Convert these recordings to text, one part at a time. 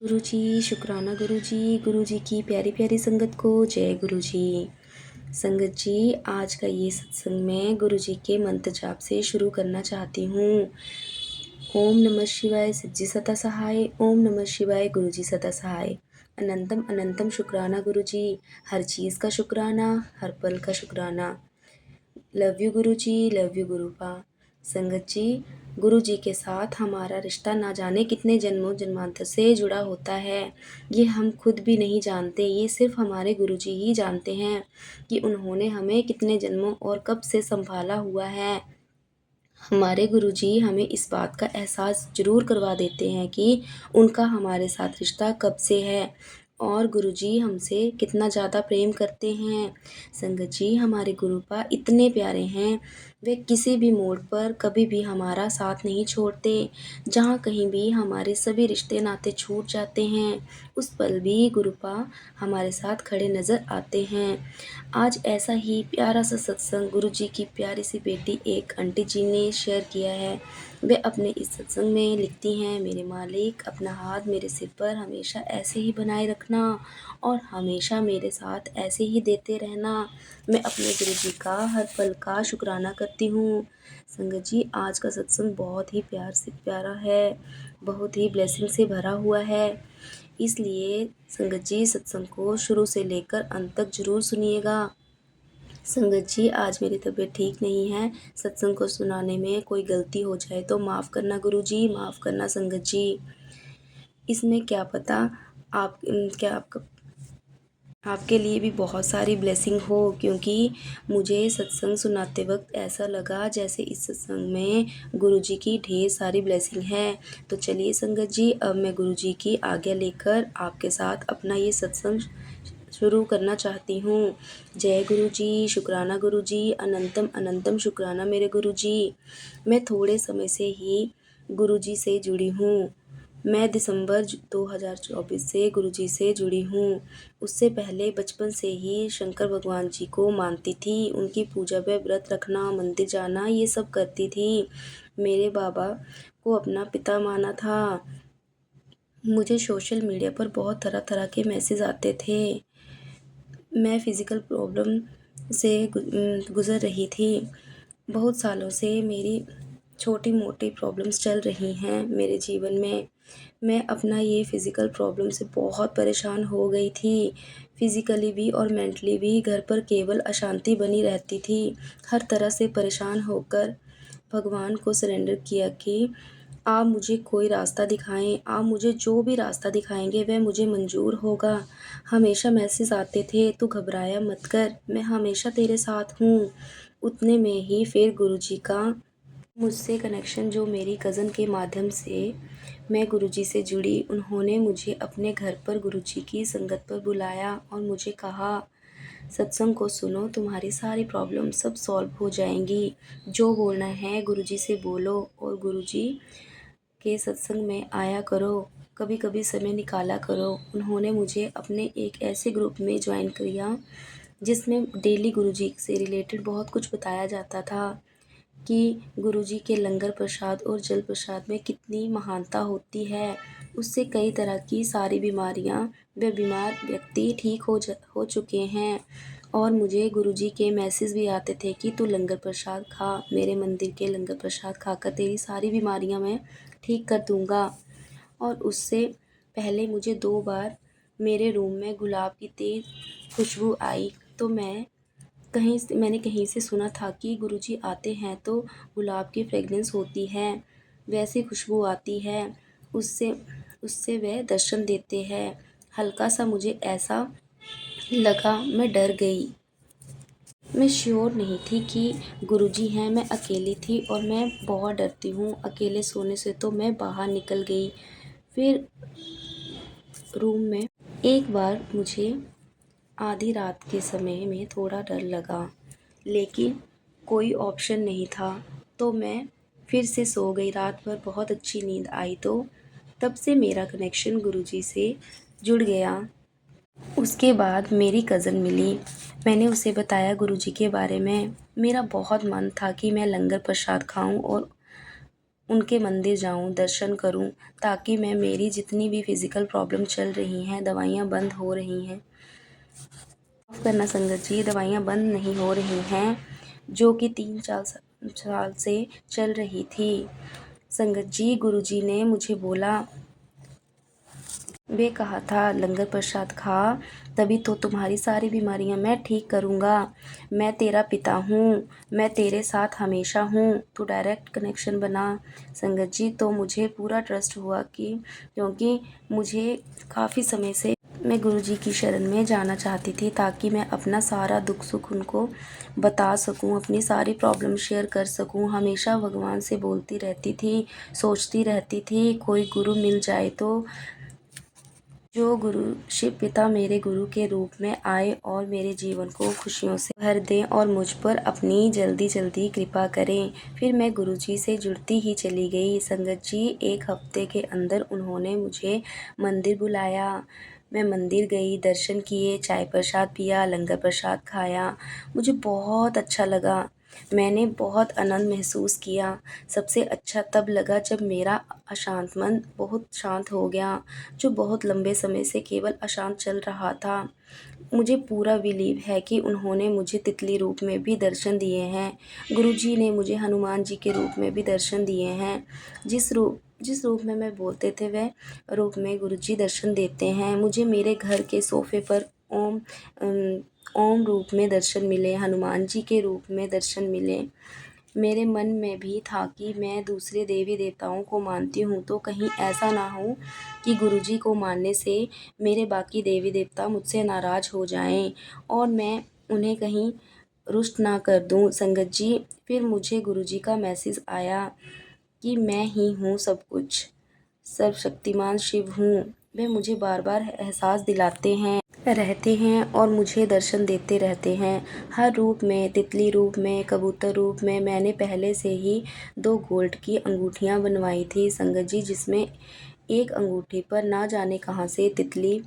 गुरुजी शुक्राना गुरुजी की प्यारी प्यारी संगत को जय गुरुजी। संगत जी, आज का ये सत्संग मैं गुरुजी के मंत्र जाप से शुरू करना चाहती हूँ। ओम नमः शिवाय सज्जी सता सहाय, ओम नमः शिवाय गुरुजी सदा सहाय। अनंतम अनंतम शुक्राना गुरुजी, हर चीज़ का शुक्राना, हर पल का शुक्राना। Love you Guruji, love you Gurupa. संगत जी, गुरु जी के साथ हमारा रिश्ता ना जाने कितने जन्मों जन्मांतर से जुड़ा होता है। ये हम खुद भी नहीं जानते, ये सिर्फ हमारे गुरु जी ही जानते हैं कि उन्होंने हमें कितने जन्मों और कब से संभाला हुआ है। हमारे गुरुजी हमें इस बात का एहसास ज़रूर करवा देते हैं कि उनका हमारे साथ रिश्ता कब से है और गुरुजी हमसे कितना ज़्यादा प्रेम करते हैं। संगत जी, हमारे गुरुपा इतने प्यारे हैं, वे किसी भी मोड़ पर कभी भी हमारा साथ नहीं छोड़ते। जहाँ कहीं भी हमारे सभी रिश्ते नाते छूट जाते हैं, उस पल भी गुरुपा हमारे साथ खड़े नज़र आते हैं। आज ऐसा ही प्यारा सा सत्संग गुरुजी की प्यारी सी बेटी एक आंटी जी ने शेयर किया है। वे अपने इस सत्संग में लिखती हैं, मेरे मालिक अपना हाथ मेरे सिर पर हमेशा ऐसे ही बनाए रखना और हमेशा मेरे साथ ऐसे ही देते रहना। मैं अपने गुरुजी का हर पल का शुक्राना करती हूँ। संगत जी, आज का सत्संग बहुत ही प्यार से प्यारा है, बहुत ही ब्लेसिंग से भरा हुआ है। इसलिए संगत जी, सत्संग को शुरू से लेकर अंत तक ज़रूर सुनिएगा। संगत जी, आज मेरी तबीयत ठीक नहीं है। सत्संग को सुनाने में कोई गलती हो जाए तो माफ़ करना गुरुजी, माफ़ करना संगत जी। इसमें क्या पता आप क्या आपके लिए भी बहुत सारी ब्लेसिंग हो, क्योंकि मुझे सत्संग सुनाते वक्त ऐसा लगा जैसे इस सत्संग में गुरुजी की ढेर सारी ब्लेसिंग है। तो चलिए संगत जी, अब मैं गुरुजी की आज्ञा लेकर आपके साथ अपना ये सत्संग शुरू करना चाहती हूँ। जय गुरुजी, शुक्राना गुरुजी, अनंतम अनंतम शुक्राना मेरे गुरुजी। मैं थोड़े समय से ही गुरुजी से जुड़ी हूँ। मैं दिसंबर 2024 से गुरुजी से जुड़ी हूँ। उससे पहले बचपन से ही शंकर भगवान जी को मानती थी। उनकी पूजा व व्रत रखना, मंदिर जाना, ये सब करती थी। मेरे बाबा को अपना पिता माना था। मुझे सोशल मीडिया पर बहुत तरह तरह के मैसेज आते थे। मैं फ़िज़िकल प्रॉब्लम से गुज़र रही थी। बहुत सालों से मेरी छोटी मोटी प्रॉब्लम्स चल रही हैं मेरे जीवन में। मैं अपना ये फ़िज़िकल प्रॉब्लम से बहुत परेशान हो गई थी। फ़िज़िकली भी और मेंटली भी घर पर केवल अशांति बनी रहती थी। हर तरह से परेशान होकर भगवान को सरेंडर किया कि आप मुझे कोई रास्ता दिखाएं, आप मुझे जो भी रास्ता दिखाएंगे वह मुझे मंजूर होगा। हमेशा मैसेज आते थे, तू घबराया मत कर, मैं हमेशा तेरे साथ हूँ। उतने में ही फिर गुरुजी का मुझसे कनेक्शन, जो मेरी कज़न के माध्यम से मैं गुरुजी से जुड़ी, उन्होंने मुझे अपने घर पर गुरुजी की संगत पर बुलाया और मुझे कहा, सत्संग को सुनो, तुम्हारी सारी प्रॉब्लम सब सॉल्व हो जाएंगी। जो बोलना है गुरुजी से बोलो और गुरुजी के सत्संग में आया करो, कभी कभी समय निकाला करो। उन्होंने मुझे अपने एक ऐसे ग्रुप में ज्वाइन किया जिसमें डेली गुरुजी से रिलेटेड बहुत कुछ बताया जाता था कि गुरुजी के लंगर प्रसाद और जल प्रसाद में कितनी महानता होती है। उससे कई तरह की सारी बीमारियां व बीमार व्यक्ति ठीक हो चुके हैं। और मुझे गुरुजी के मैसेज भी आते थे कि तू लंगर प्रसाद खा, मेरे मंदिर के लंगर प्रसाद खाकर तेरी सारी बीमारियां मैं ठीक कर दूंगा। और उससे पहले मुझे 2 बार मेरे रूम में गुलाब की तेज़ खुशबू आई, तो मैंने कहीं से सुना था कि गुरुजी आते हैं तो गुलाब की फ्रेगरेंस होती है, वैसी खुशबू आती है, उससे उससे वह दर्शन देते हैं। हल्का सा मुझे ऐसा लगा, मैं डर गई। मैं श्योर नहीं थी कि गुरुजी हैं। मैं अकेली थी और मैं बहुत डरती हूँ अकेले सोने से, तो मैं बाहर निकल गई। फिर रूम में एक बार मुझे आधी रात के समय में थोड़ा डर लगा, लेकिन कोई ऑप्शन नहीं था, तो मैं फिर से सो गई। रात भर बहुत अच्छी नींद आई, तो तब से मेरा कनेक्शन गुरुजी से जुड़ गया। उसके बाद मेरी कज़न मिली। मैंने उसे बताया गुरुजी के बारे में। मेरा बहुत मन था कि मैं लंगर प्रसाद खाऊं और उनके मंदिर जाऊं, दर्शन करूं, ताकि मैं मेरी जितनी भी फिज़िकल प्रॉब्लम चल रही हैं, दवाइयाँ बंद हो रही हैं। माफ़ करना संगत जी, दवाइयाँ बंद नहीं हो रही हैं, जो कि 3-4 साल से चल रही थी। संगत जी, गुरुजी ने मुझे बोला, वे कहा था लंगर प्रसाद खा, तभी तो तुम्हारी सारी बीमारियां मैं ठीक करूँगा। मैं तेरा पिता हूँ, मैं तेरे साथ हमेशा हूँ। तो डायरेक्ट कनेक्शन बना संगत जी। तो मुझे पूरा ट्रस्ट हुआ कि क्योंकि मुझे काफ़ी समय से मैं गुरुजी की शरण में जाना चाहती थी, ताकि मैं अपना सारा दुख सुख उनको बता सकूं, अपनी सारी प्रॉब्लम शेयर कर सकूं। हमेशा भगवान से बोलती रहती थी, सोचती रहती थी कोई गुरु मिल जाए तो, जो गुरु शिव पिता मेरे गुरु के रूप में आए और मेरे जीवन को खुशियों से भर दें और मुझ पर अपनी जल्दी जल्दी कृपा करें। फिर मैं गुरुजी से जुड़ती ही चली गई संगत जी। 1 हफ्ते के अंदर उन्होंने मुझे मंदिर बुलाया। मैं मंदिर गई, दर्शन किए, चाय प्रसाद पिया, लंगर प्रसाद खाया। मुझे बहुत अच्छा लगा। मैंने बहुत आनंद महसूस किया। सबसे अच्छा तब लगा जब मेरा अशांत मन बहुत शांत हो गया, जो बहुत लंबे समय से केवल अशांत चल रहा था। मुझे पूरा बिलीव है कि उन्होंने मुझे तितली रूप में भी दर्शन दिए हैं। गुरुजी ने मुझे हनुमान जी के रूप में भी दर्शन दिए हैं। जिस रूप में मैं बोलते थे, वह रूप में गुरुजी दर्शन देते हैं। मुझे मेरे घर के सोफ़े पर ओम रूप में दर्शन मिले, हनुमान जी के रूप में दर्शन मिले। मेरे मन में भी था कि मैं दूसरे देवी देवताओं को मानती हूँ, तो कहीं ऐसा ना हो कि गुरुजी को मानने से मेरे बाकी देवी देवता मुझसे नाराज़ हो जाएं और मैं उन्हें कहीं रुष्ट ना कर दूँ संगत जी। फिर मुझे गुरुजी का मैसेज आया कि मैं ही हूँ सब कुछ, सर्वशक्तिमान शिव हूँ। वे मुझे बार बार एहसास दिलाते हैं रहते हैं और मुझे दर्शन देते रहते हैं, हर रूप में, तितली रूप में, कबूतर रूप में। मैंने पहले से ही 2 गोल्ड की अंगूठियाँ बनवाई थी संगत जी, जिसमें एक अंगूठी पर ना जाने कहाँ से तितली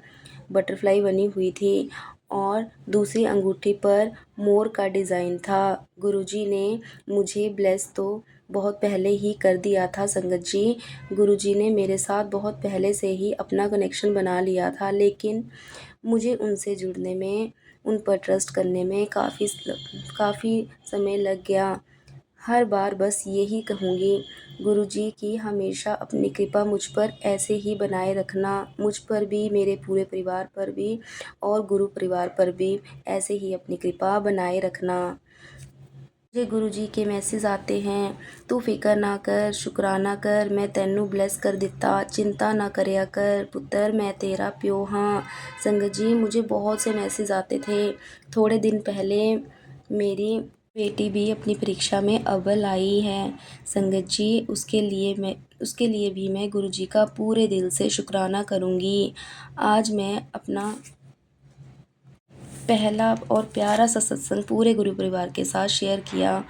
बटरफ्लाई बनी हुई थी और दूसरी अंगूठी पर मोर का डिज़ाइन था। गुरुजी ने मुझे ब्लेस तो बहुत पहले ही कर दिया था संगत जी। गुरुजी ने मेरे साथ बहुत पहले से ही अपना कनेक्शन बना लिया था, लेकिन मुझे उनसे जुड़ने में, उन पर ट्रस्ट करने में काफ़ी समय लग गया। हर बार बस यही कहूँगी, गुरुजी की हमेशा अपनी कृपा मुझ पर ऐसे ही बनाए रखना, मुझ पर भी, मेरे पूरे परिवार पर भी और गुरु परिवार पर भी ऐसे ही अपनी कृपा बनाए रखना। मुझे गुरुजी के मैसेज आते हैं, तू फिकर ना कर, शुकराना कर, मैं तैनू ब्लेस कर दिता, चिंता ना करया कर पुत्र, मैं तेरा प्यो हाँ। संगत जी, मुझे बहुत से मैसेज आते थे। थोड़े दिन पहले मेरी बेटी भी अपनी परीक्षा में अव्वल आई है संगत जी। उसके लिए भी मैं गुरुजी का पूरे दिल से शुक्राना करूँगी। आज मैं अपना पहला और प्यारा सा सत्संग पूरे गुरु परिवार के साथ शेयर किया।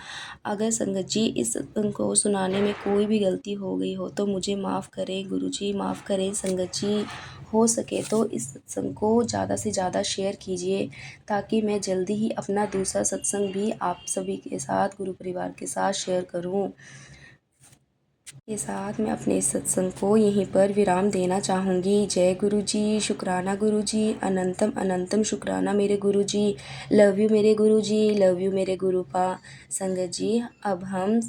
अगर संगत जी इस सत्संग को सुनाने में कोई भी गलती हो गई हो तो मुझे माफ़ करें गुरुजी, माफ़ करें संगत जी। हो सके तो इस सत्संग को ज़्यादा से ज़्यादा शेयर कीजिए, ताकि मैं जल्दी ही अपना दूसरा सत्संग भी आप सभी के साथ, गुरु परिवार के साथ शेयर करूं। के साथ मैं अपने इस सत्संग को यहीं पर विराम देना चाहूँगी। जय गुरु जी, शुक्राना गुरु जी, अनंतम अनंतम शुक्राना मेरे गुरु जी। लव यू मेरे गुरु जी, लव यू मेरे गुरुपा। संगत जी, अब हम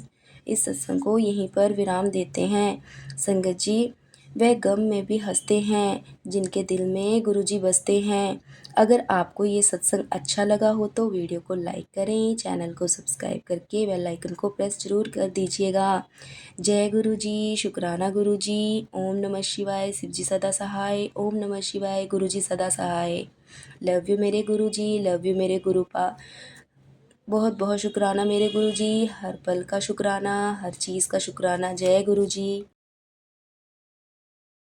इस सत्संग को यहीं पर विराम देते हैं। संगत जी, वह गम में भी हंसते हैं जिनके दिल में गुरु जी बसते हैं। अगर आपको ये सत्संग अच्छा लगा हो तो वीडियो को लाइक करें, चैनल को सब्सक्राइब करके बेल आइकन को प्रेस जरूर कर दीजिएगा। जय गुरु जी, शुक्राना गुरु जी। ओम नमः शिवाय, शिव जी सदा सहाय। ओम नमः शिवाय, गुरु जी सदा सहाय। लव यू मेरे गुरु जी, लव यू मेरे गुरुपा। बहुत बहुत शुक्राना मेरे गुरु जी, हर पल का शुक्राना, हर चीज़ का शुक्राना। जय गुरु जी।